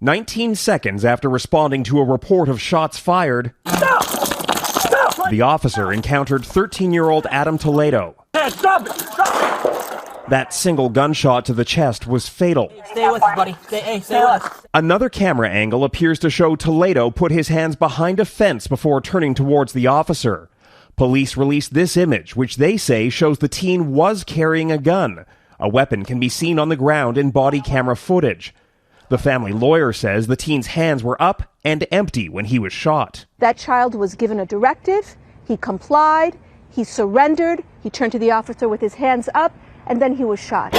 19 seconds after responding to a report of shots fired, the officer encountered 13-year-old Adam Toledo. Hey, stop it! Stop it! That single gunshot to the chest was fatal. Stay with us, buddy. Stay with us. Another camera angle appears to show Toledo put his hands behind a fence before turning towards the officer. Police released this image, which they say shows the teen was carrying a gun. A weapon can be seen on the ground in body camera footage. The family lawyer says the teen's hands were up and empty when he was shot. That child was given a directive. He complied. He surrendered. He turned to the officer with his hands up, and then he was shot.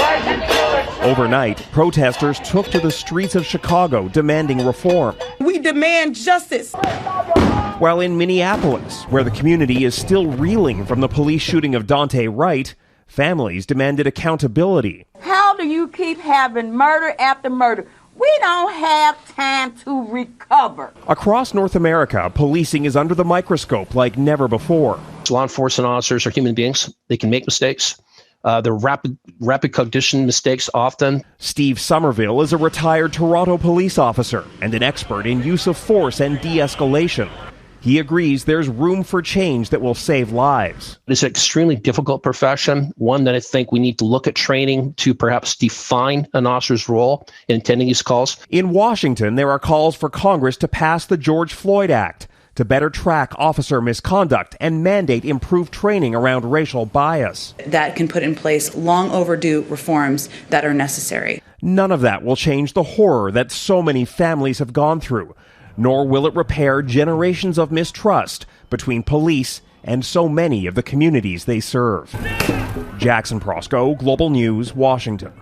Overnight, protesters took to the streets of Chicago demanding reform. We demand justice. While in Minneapolis, where the community is still reeling from the police shooting of Dante Wright, families demanded accountability. How do you keep having murder after murder? We don't have time to recover. Across North America, policing is under the microscope like never before. Law enforcement officers are human beings. They can make mistakes. They're rapid cognition mistakes often. Steve Somerville is a retired Toronto police officer and an expert in use of force and de-escalation. He agrees there's room for change that will save lives. It's an extremely difficult profession, one that I think we need to look at training to perhaps define an officer's role in attending these calls. In Washington, there are calls for Congress to pass the George Floyd Act to better track officer misconduct and mandate improved training around racial bias. That can put in place long overdue reforms that are necessary. None of that will change the horror that so many families have gone through, nor will it repair generations of mistrust between police and so many of the communities they serve. Jackson Proskow, Global News, Washington.